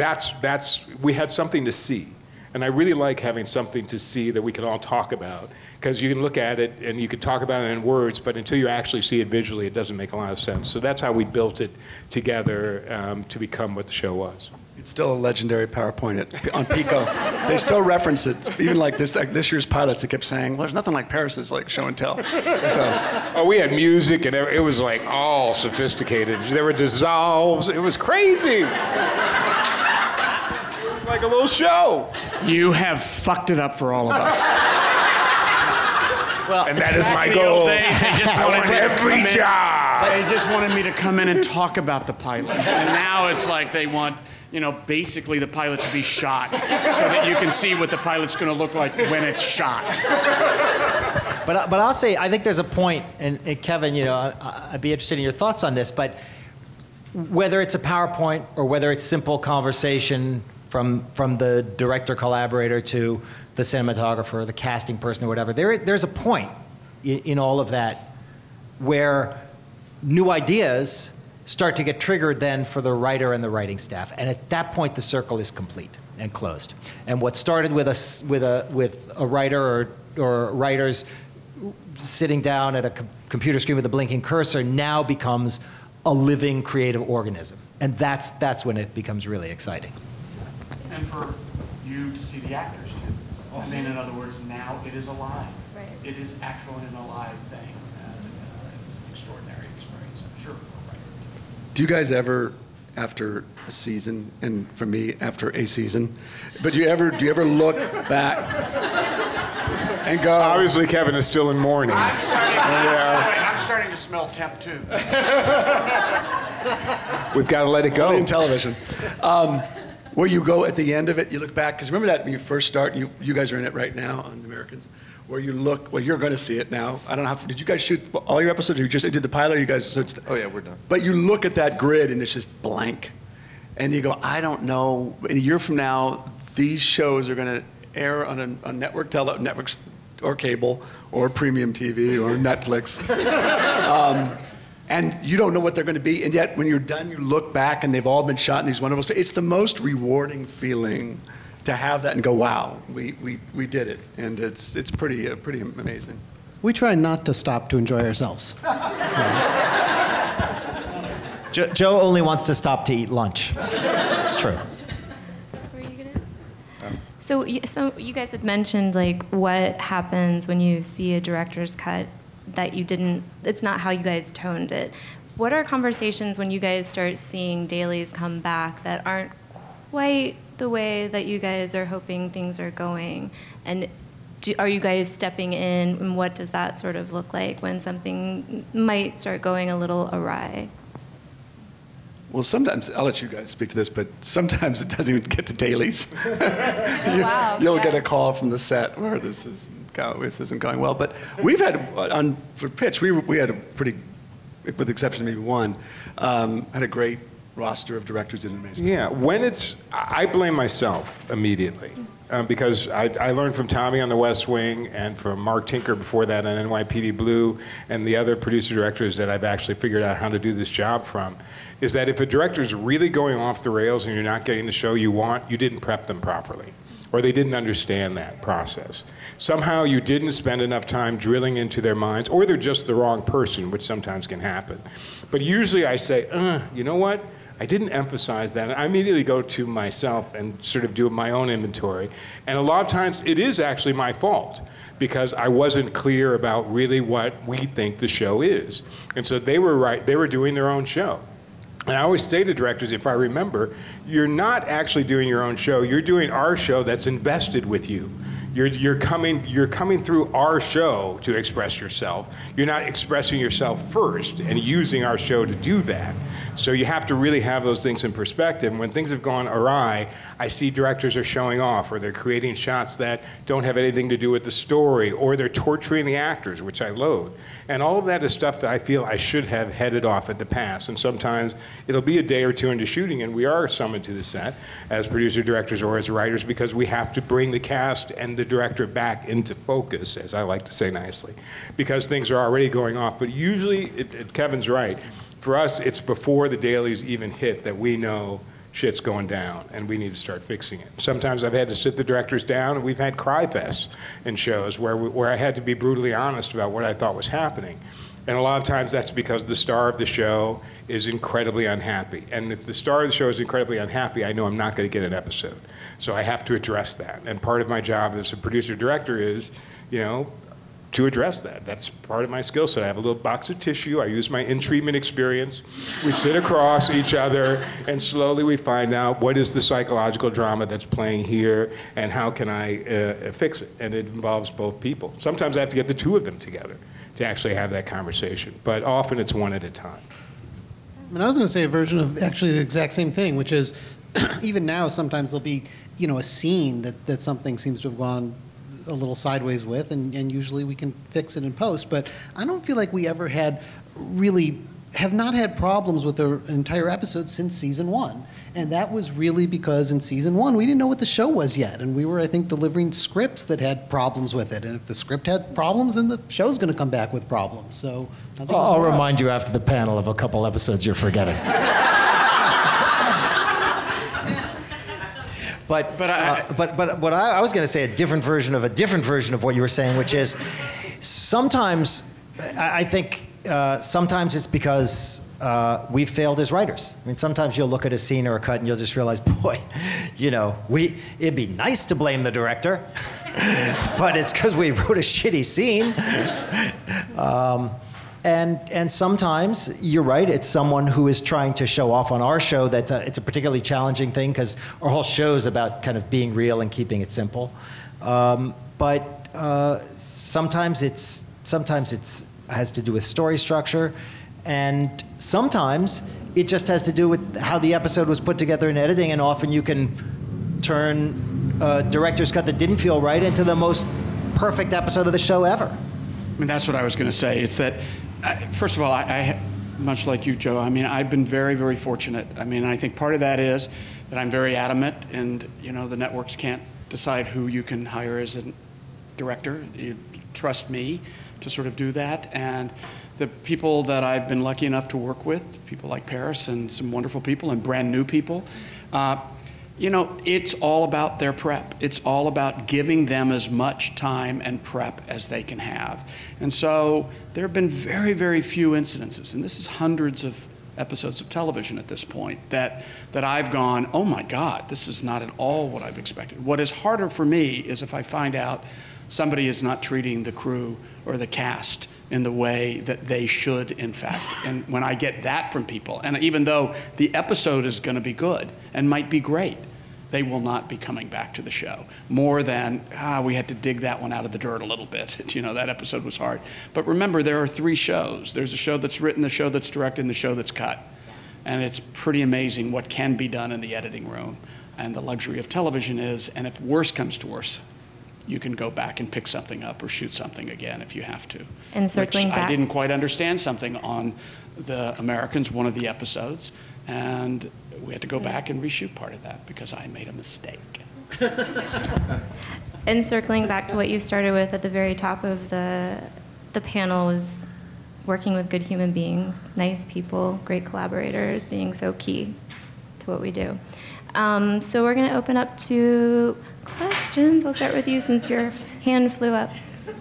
we had something to see. And I really like having something to see that we can all talk about, because you can look at it and you can talk about it in words, but until you actually see it visually, it doesn't make a lot of sense. So that's how we built it together to become what the show was. It's still a legendary PowerPoint on Pico. They still reference it. Even like this year's pilots, they kept saying, well, there's nothing like Paris's like show and tell. So. Oh, we had music and it was like all sophisticated. There were dissolves. It was crazy. It was like a little show. You have fucked it up for all of us. Well, and that is my goal. Days, they just wanted every job. They just wanted me to come in and talk about the pilot. And now it's like they want, basically the pilot to be shot so that you can see what the pilot's going to look like when it's shot. But I'll say, I think there's a point, and Kevin, I'd be interested in your thoughts on this, but whether it's a PowerPoint or whether it's simple conversation from the director collaborator to the cinematographer, the casting person or whatever, there's a point in all of that where new ideas start to get triggered then for the writer and the writing staff. And at that point, the circle is complete and closed. And what started with a writer or writers sitting down at a computer screen with a blinking cursor now becomes a living creative organism. And that's when it becomes really exciting. And for you to see the actors too. I mean, in other words, now it is alive. Right. It is actually an alive thing. It's an extraordinary experience, I'm sure, for a writer. Do you guys ever, after a season, and for me, after a season, but do you ever look back and go? Obviously, Kevin is still in mourning. I'm starting to smell temp too. We've got to let it go. In television. Where you go at the end of it, you look back, because remember that when you first start, you guys are in it right now on Americans, where you look, well, you're going to see it now. I don't know did you guys shoot all your episodes, or you just did the pilot, or you guys? So oh yeah, we're done. But you look at that grid and it's just blank. And you go, I don't know, in a year from now, these shows are going to air on a network or cable, or premium TV, or Netflix. And you don't know what they're going to be, and yet when you're done, you look back and they've all been shot in these wonderful stories. It's the most rewarding feeling to have that and go, wow, we did it, and it's pretty amazing. We try not to stop to enjoy ourselves. Joe only wants to stop to eat lunch. It's true. Were you gonna? So you guys had mentioned like what happens when you see a director's cut that it's not how you guys toned it. What are conversations when you guys start seeing dailies come back that aren't quite the way that you guys are hoping things are going? And are you guys stepping in, and what does that sort of look like when something might start going a little awry? Well, sometimes, I'll let you guys speak to this, but sometimes it doesn't even get to dailies. You'll get a call from the set where this isn't going well. But we've had, for pitch, we had a pretty, with the exception of maybe one, had a great roster of directors in amazing. Yeah, I blame myself immediately. Because I learned from Tommy on The West Wing and from Mark Tinker before that on NYPD Blue and the other producer directors that I've actually figured out how to do this job from, is that if a director is really going off the rails and you're not getting the show you want, you didn't prep them properly, or they didn't understand that process. Somehow you didn't spend enough time drilling into their minds, or they're just the wrong person, which sometimes can happen. But usually I say, you know what? I didn't emphasize that. I immediately go to myself and sort of do my own inventory. And a lot of times it is actually my fault, because I wasn't clear about really what we think the show is. And so they were right, they were doing their own show. And I always say to directors, if I remember, you're not actually doing your own show, you're doing our show that's invested with you. You're coming through our show to express yourself. You're not expressing yourself first and using our show to do that. So you have to really have those things in perspective. And when things have gone awry, I see directors are showing off, or they're creating shots that don't have anything to do with the story, or they're torturing the actors, which I loathe. And all of that is stuff that I feel I should have headed off at the pass. And sometimes it'll be a day or two into shooting, and we are summoned to the set as producer directors or as writers, because we have to bring the cast and the director back into focus, as I like to say nicely, because things are already going off. But usually, Kevin's right. For us, it's before the dailies even hit that we know shit's going down and we need to start fixing it. Sometimes I've had to sit the directors down, and we've had cry fests in shows where I had to be brutally honest about what I thought was happening. And a lot of times that's because the star of the show is incredibly unhappy. And if the star of the show is incredibly unhappy, I know I'm not going to get an episode. So I have to address that. And part of my job as a producer director is, you know, to address that. That's part of my skill set. I have a little box of tissue. I use my in-treatment experience. We sit across each other, and slowly we find out what is the psychological drama that's playing here, and how can I fix it. And it involves both people. Sometimes I have to get the two of them together to actually have that conversation, but often it's one at a time. And I was going to say a version of actually the exact same thing, which is even now sometimes there'll be, you know, a scene that something seems to have gone a little sideways with, and usually we can fix it in post. But I don't feel like we ever have not had problems with an entire episode since season 1. And that was really because in season 1, we didn't know what the show was yet. And we were, I think, delivering scripts that had problems with it. And if the script had problems, then the show's going to come back with problems. So I think I'll remind you after the panel of a couple episodes you're forgetting. But what I was going to say, a different version of what you were saying, which is sometimes I think sometimes it's because we've failed as writers. I mean, sometimes you'll look at a scene or a cut and you'll just realize, boy, you know, it'd be nice to blame the director, but it's because we wrote a shitty scene. And sometimes, you're right, it's someone who is trying to show off on our show. It's a particularly challenging thing because our whole show is about kind of being real and keeping it simple. But sometimes it has to do with story structure, and sometimes it just has to do with how the episode was put together in editing, and often you can turn a director's cut that didn't feel right into the most perfect episode of the show ever. I mean, that's what I was going to say. It's that, first of all, I much like you, Joe, I mean, I've been very, very fortunate. I mean, I think part of that is that I'm very adamant, and, you know, the networks can't decide who you can hire as a director. You trust me to sort of do that. And the people that I've been lucky enough to work with, people like Paris and some wonderful people and brand new people, you know, it's all about their prep. It's all about giving them as much time and prep as they can have. And so there have been very, very few incidences, and this is hundreds of episodes of television at this point, that I've gone, oh my God, this is not at all what I've expected. What is harder for me is if I find out somebody is not treating the crew or the cast in the way that they should, in fact. And when I get that from people, and even though the episode is going to be good and might be great, they will not be coming back to the show. More than, we had to dig that one out of the dirt a little bit. You know, that episode was hard. But remember, there are 3 shows. There's a show that's written, the show that's directed, and the show that's cut. And it's pretty amazing what can be done in the editing room. And the luxury of television is, and if worse comes to worse, you can go back and pick something up or shoot something again if you have to. And circling back, I didn't quite understand something on the Americans, one of the episodes, and we had to go back and reshoot part of that because I made a mistake. And circling back to what you started with at the very top of the panel was working with good human beings, nice people, great collaborators, being so key to what we do. So we're going to open up to questions. I'll start with you since your hand flew up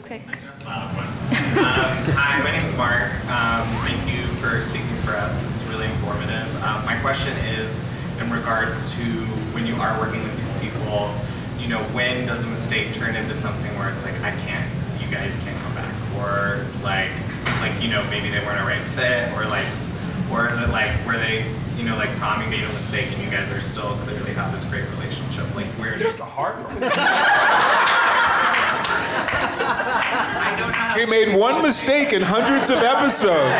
quick. Hi, my name is Mark. Thank you for speaking for us. It's really informative. My question is in regards to when you are working with these people, you know, when does a mistake turn into something where it's like, you guys can't come back? Or like, you know, maybe they weren't a right fit, or is it like where they, you know, like Tommy made a mistake and you guys are still clearly have this great relationship? Like, where just a hard one. I don't know how He made one mistake in hundreds of episodes.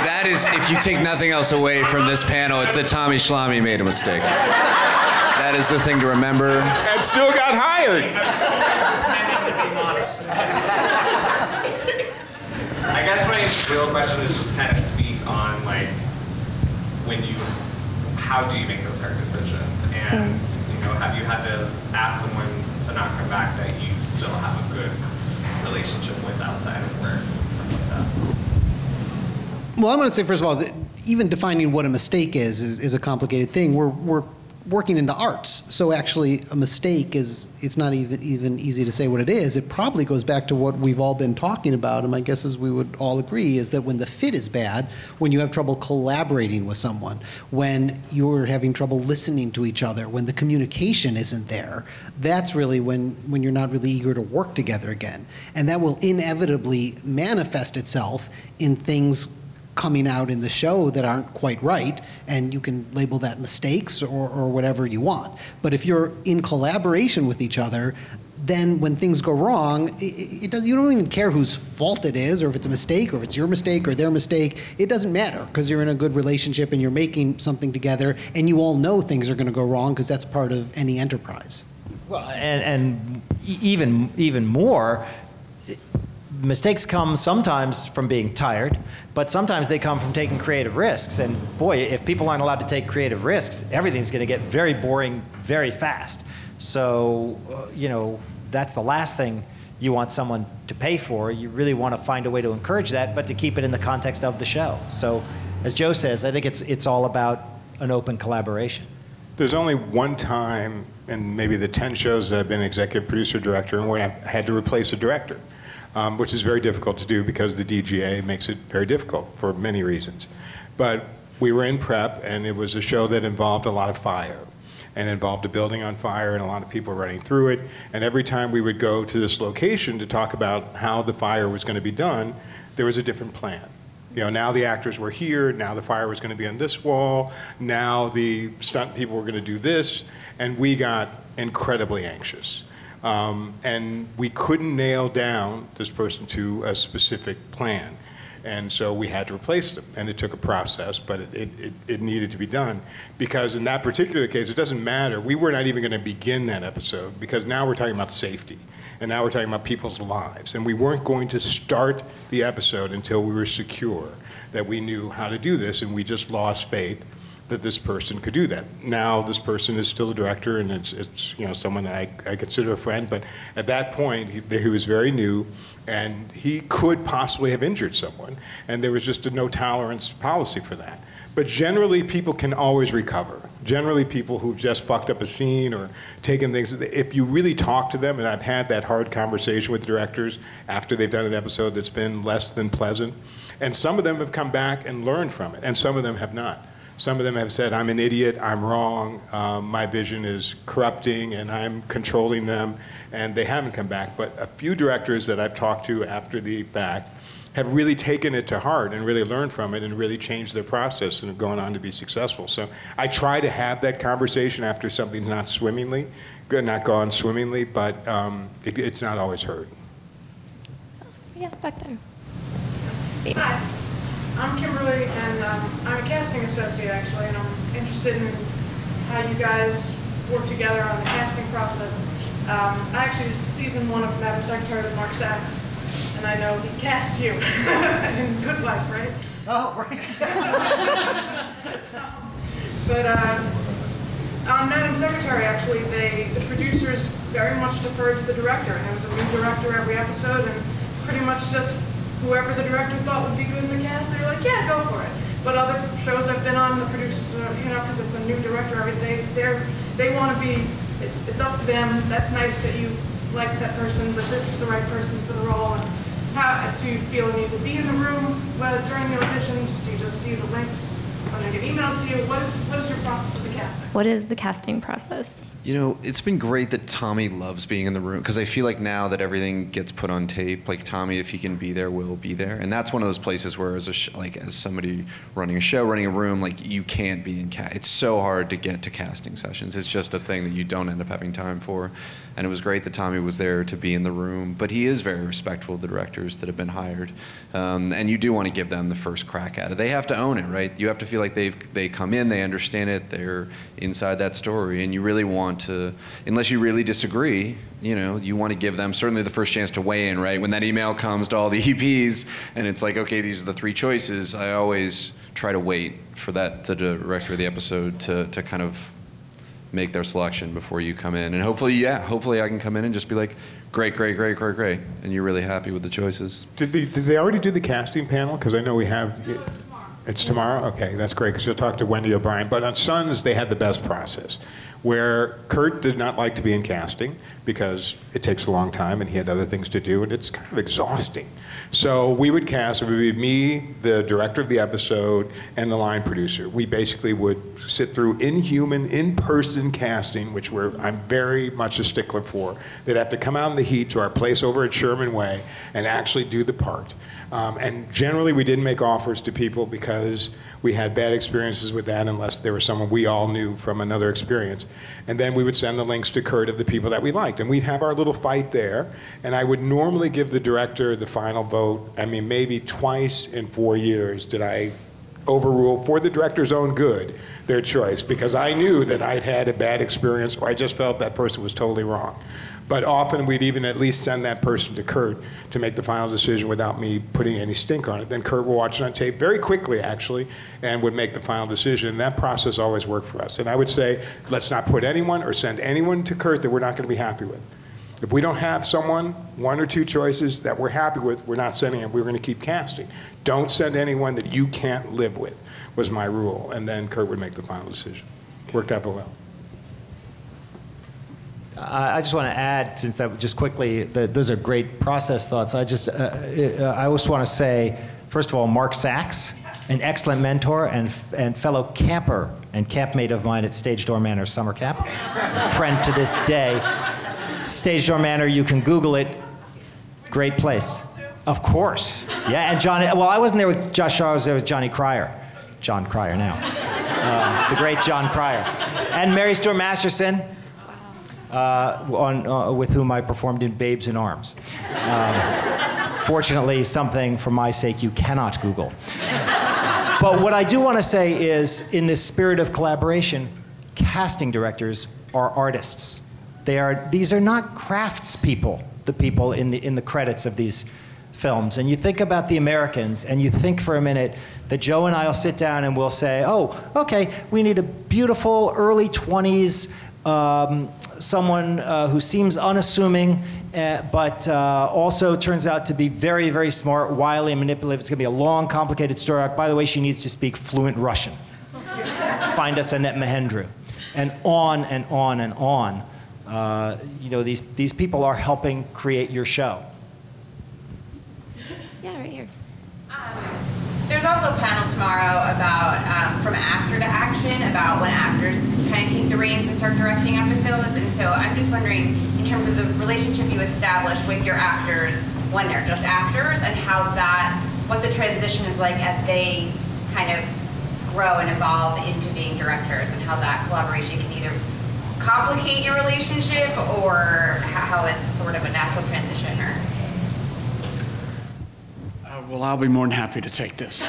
That is, if you take nothing else away from this panel, it's that Tommy Schlamme made a mistake. That is the thing to remember. And still got hired. I guess my real question is just kind of speak on like how do you make those hard decisions, and have you had to ask someone to not come back that you still have a good relationship with outside of work, stuff like that? Well, I'm going to say, first of all, that even defining what a mistake is a complicated thing. We're working in the arts, so actually a mistake it's not even easy to say what it is. It probably goes back to what we've all been talking about, and my guess is we would all agree is that when the fit is bad, when you have trouble collaborating with someone, when you're having trouble listening to each other, when the communication isn't there, that's really when you're not really eager to work together again. And that will inevitably manifest itself in things coming out in the show that aren't quite right, and you can label that mistakes or whatever you want. But if you're in collaboration with each other, then when things go wrong, you don't even care whose fault it is, or if it's a mistake, or if it's your mistake or their mistake. It doesn't matter, because you're in a good relationship and you're making something together, and you all know things are going to go wrong, because that's part of any enterprise. Well, and even more, mistakes come sometimes from being tired, but sometimes they come from taking creative risks. And boy, if people aren't allowed to take creative risks, everything's going to get very boring very fast. So, that's the last thing you want someone to pay for. You really want to find a way to encourage that, but to keep it in the context of the show. So, as Joe says, I think it's all about an open collaboration. There's only one time in maybe the 10 shows that I've been executive producer director and where I had to replace a director. Which is very difficult to do because the DGA makes it very difficult for many reasons. But we were in prep, and it was a show that involved a lot of fire, and involved a building on fire, and a lot of people running through it. And every time we would go to this location to talk about how the fire was going to be done, there was a different plan. Now the actors were here, now the fire was going to be on this wall, now the stunt people were going to do this, and we got incredibly anxious. And we couldn't nail down this person to a specific plan. And so we had to replace them. And it took a process, but it needed to be done. Because in that particular case, it doesn't matter. We were not even going to begin that episode, because now we're talking about safety. And now we're talking about people's lives. And we weren't going to start the episode until we were secure that we knew how to do this, and we just lost faith that this person could do that. Now this person is still a director, and it's someone that I consider a friend, but at that point he was very new, and he could possibly have injured someone, and there was just a no tolerance policy for that. But generally people can always recover. Generally people who've just fucked up a scene or taken things, if you really talk to them, and I've had that hard conversation with directors after they've done an episode that's been less than pleasant, and some of them have come back and learned from it, and some of them have not. Some of them have said, I'm an idiot, I'm wrong, my vision is corrupting, and I'm controlling them, and they haven't come back. But a few directors that I've talked to after the fact have really taken it to heart and really learned from it and really changed their process and have gone on to be successful. So I try to have that conversation after something's not gone swimmingly, but it's not always heard. Yeah, back there. Hi. I'm Kimberly, and I'm a casting associate, actually, and I'm interested in how you guys work together on the casting process. I actually did season 1 of Madam Secretary with Mark Sachs, and I know he cast you in Good Life, right? Oh, right. But on Madam Secretary, actually, the producers very much deferred to the director, and there was a new director every episode, and pretty much just whoever the director thought would be good in the cast, they were like, yeah, go for it. But other shows I've been on, the producers, because it's a new director, they want to be, it's up to them. That's nice that you like that person, but this is the right person for the role. And how do you feel you need to be in the room during the auditions? Do you just see the links when they get emailed to you? What is your process with the casting? what is the casting process? You know, it's been great that Tommy loves being in the room, because I feel like now that everything gets put on tape, like Tommy, if he can be there, will be there. And that's one of those places where as as somebody running a show, running a room, like you can't be in it's so hard to get to casting sessions. It's just a thing that you don't end up having time for. And it was great that Tommy was there to be in the room, but he is very respectful of the directors that have been hired. And you do want to give them the first crack at it. They have to own it, right? You have to feel like they come in, they understand it, they're inside that story, and you really want to, unless you really disagree, you know, you want to give them certainly the first chance to weigh in, right? When that email comes to all the EPs and it's like, okay, these are the 3 choices, I always try to wait for the director of the episode to kind of make their selection before you come in. And hopefully I can come in and just be like, great, great, great, great, great, and you're really happy with the choices. Did they already do the casting panel? Because I know we have... It's tomorrow? Okay, that's great, because you'll talk to Wendy O'Brien. But on Sons, they had the best process, where Kurt did not like to be in casting because it takes a long time and he had other things to do, and it's kind of exhausting. So we would cast, it would be me, the director of the episode, and the line producer. We basically would sit through inhuman, in-person casting, which I'm very much a stickler for. They'd have to come out in the heat to our place over at Sherman Way and actually do the part. And generally, we didn't make offers to people because we had bad experiences with that, unless there was someone we all knew from another experience. And then we would send the links to Kurt of the people that we liked. And we'd have our little fight there. And I would normally give the director the final vote. I mean, maybe twice in 4 years did I overrule, for the director's own good, their choice, because I knew that I'd had a bad experience or I just felt that person was totally wrong. But often we'd even at least send that person to Kurt to make the final decision without me putting any stink on it. Then Kurt would watch it on tape very quickly, actually, and would make the final decision. And that process always worked for us. And I would say, let's not put anyone or send anyone to Kurt that we're not going to be happy with. If we don't have someone, 1 or 2 choices that we're happy with, we're not sending them. We're going to keep casting. Don't send anyone that you can't live with, was my rule. And then Kurt would make the final decision. Worked out well. I just want to add, since that just quickly, those are great process thoughts. I just want to say, first of all, Mark Sachs, an excellent mentor and fellow camper and campmate of mine at Stage Door Manor Summer Camp, a friend to this day. Stage Door Manor, you can Google it. Great place. Of course. Yeah, and John, well, I wasn't there with Josh Shaw, I was there with Johnny Cryer. John Cryer now. The great John Cryer. And Mary Stuart Masterson. With whom I performed in Babes in Arms. Fortunately, something for my sake you cannot Google. But what I do want to say is, in this spirit of collaboration, casting directors are artists. These are not craftspeople, the people in the credits of these films. And you think about the Americans, and you think for a minute that Joe and I will sit down and we'll say, oh, okay, we need a beautiful early 20s someone who seems unassuming, but also turns out to be very, very smart, wily, and manipulative. It's going to be a long, complicated story arc. By the way, she needs to speak fluent Russian. Find us Annette Mahendru. And on and on and on. You know, these people are helping create your show. Yeah, right here. There's also a panel tomorrow about from actor to action, about when actors kind of take the reins and start directing episodes. And so I'm just wondering, in terms of the relationship you establish with your actors when they're just actors, and what the transition is like as they kind of grow and evolve into being directors, and how that collaboration can either complicate your relationship or how it's sort of a natural transition. Or well, I'll be more than happy to take this.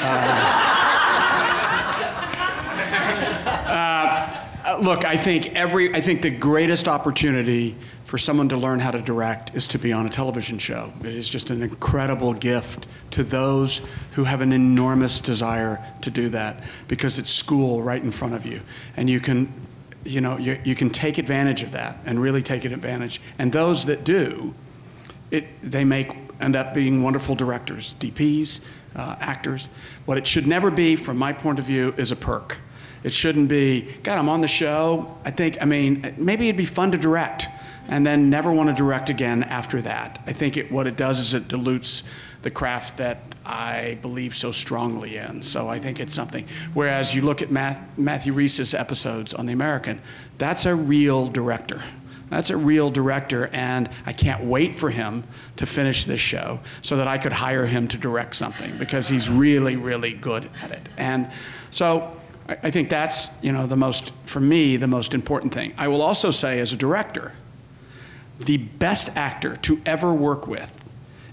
Look, I think the greatest opportunity for someone to learn how to direct is to be on a television show. It is just an incredible gift to those who have an enormous desire to do that, because it's school right in front of you, and you can take advantage of that and really take advantage. And those that do, they end up being wonderful directors, DPs, actors. What it should never be, from my point of view, is a perk. It shouldn't be, God, I'm on the show. Maybe it'd be fun to direct. and then never want to direct again after that. I think what it does is it dilutes the craft that I believe so strongly in. So I think it's something. Whereas you look at Matthew Rhys's episodes on The American, that's a real director. That's a real director, and I can't wait for him to finish this show so that I could hire him to direct something, because he's really, really good at it. And so I think that's, for me, the most important thing. I will also say, as a director, the best actor to ever work with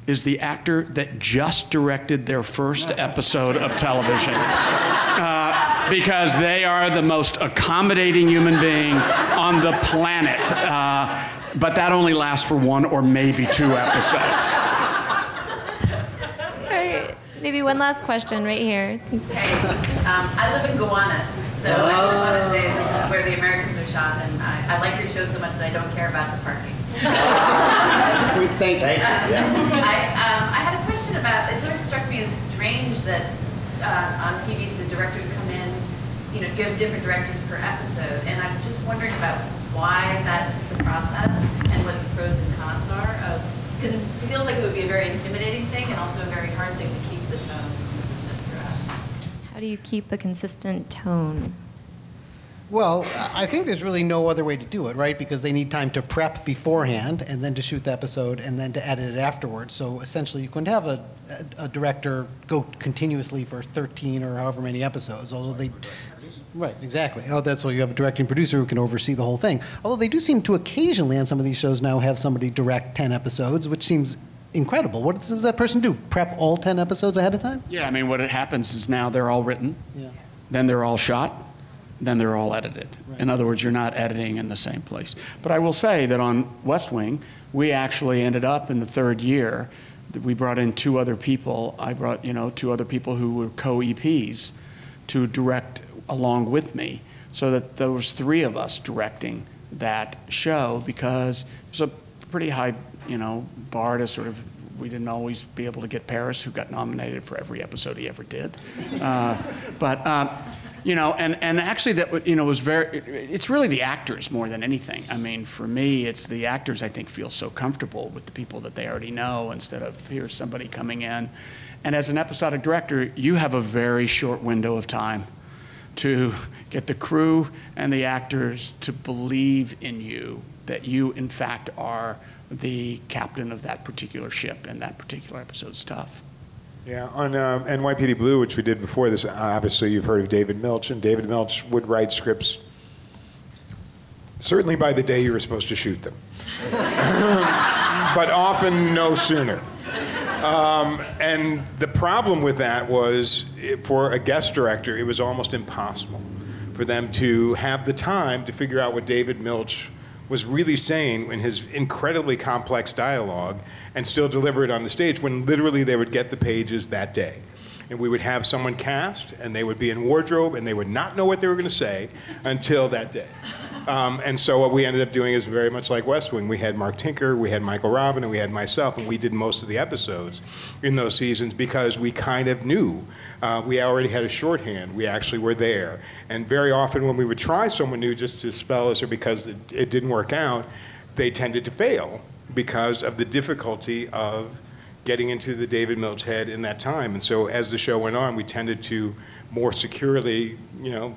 is the actor that just directed their first episode of television. Because they are the most accommodating human being on the planet. But that only lasts for 1 or maybe 2 episodes. All right, maybe one last question right here. Hey, I live in Gowanus, so I just want to say this is where The Americans are shot, and I like your show so much that I don't care about the parking. Thank you. I had a question about, it sort of struck me as strange that on TV the directors come in, you have different directors per episode, and I'm just wondering about why that's the process and what the pros and cons are of, because it feels like it would be a very intimidating thing and also a very hard thing to keep the tone consistent throughout. How do you keep a consistent tone? Well, I think there's really no other way to do it, right? Because they need time to prep beforehand and then to shoot the episode and then to edit it afterwards. So essentially you couldn't have a director go continuously for 13 or however many episodes, although they... Right, exactly. Oh, that's why you have a directing producer who can oversee the whole thing. Although they do seem to occasionally on some of these shows now have somebody direct 10 episodes, which seems incredible. What does that person do? Prep all 10 episodes ahead of time? Yeah, I mean, what happens is now they're all written, then they're all shot, then they're all edited. Right. In other words, you're not editing in the same place. But I will say that on West Wing, we actually ended up in the 3rd year, we brought in 2 other people. I brought, 2 other people who were co-EPs to direct along with me, so that there was 3 of us directing that show, because it was a pretty high, bar to sort of, we didn't always be able to get Paris, who got nominated for every episode he ever did. And actually that, was it's really the actors more than anything. I mean, for me, it's the actors, I think, feel so comfortable with the people that they already know instead of here's somebody coming in. And as an episodic director, you have a very short window of time to get the crew and the actors to believe in you, that you, in fact, are the captain of that particular ship, and that particular episode's tough. Yeah, on NYPD Blue, which we did before this, obviously you've heard of David Milch, and David Milch would write scripts certainly by the day you were supposed to shoot them, but often no sooner. And the problem with that was, for a guest director, it was almost impossible for them to have the time to figure out what David Milch was really saying in his incredibly complex dialogue and still deliver it on the stage, when literally they would get the pages that day. And we would have someone cast, and they would be in wardrobe, and they would not know what they were going to say until that day. And so what we ended up doing is very much like West Wing. We had Mark Tinker, we had Michael Robin, and we had myself, and we did most of the episodes in those seasons because we kind of knew. We already had a shorthand. We actually were there. And very often when we would try someone new just to spell us or because it didn't work out, they tended to fail because of the difficulty of getting into the David Milch head in that time. And so as the show went on, we tended to more securely,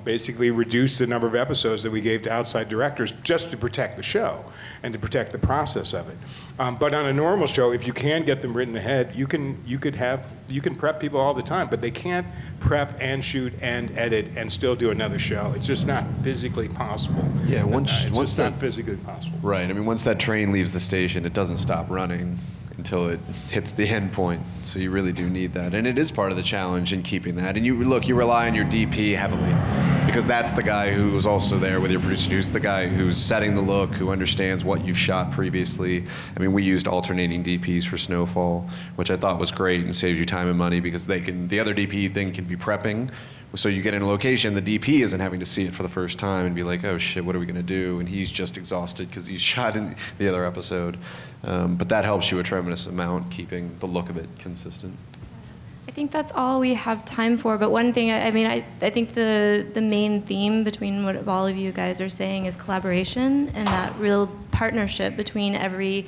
basically reduce the number of episodes that we gave to outside directors just to protect the show and to protect the process of it. But on a normal show, if you can get them written ahead, you can prep people all the time, but they can't prep and shoot and edit and still do another show. It's just not physically possible. Yeah, once not physically possible. Right. I mean, once that train leaves the station, it doesn't stop running until it hits the end point. So you really do need that. And it is part of the challenge in keeping that. And you rely on your DP heavily, because that's the guy who's also there with your producer, who's the guy who's setting the look, who understands what you've shot previously. I mean, we used alternating DPs for Snowfall, which I thought was great and saves you time and money, because the other DP thing can be prepping. So you get in a location, the DP isn't having to see it for the first time and be like, oh shit, what are we gonna do? And he's just exhausted because he's shot in the other episode. But that helps you a tremendous amount, keeping the look of it consistent. I think that's all we have time for. But one thing, I think the main theme between what all of you guys are saying is collaboration and that real partnership between every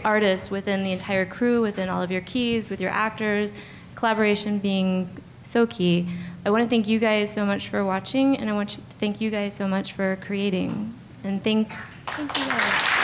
artist within the entire crew, within all of your keys, with your actors, collaboration being so key. I want to thank you guys so much for watching, and I want to thank you guys so much for creating. And thank you guys.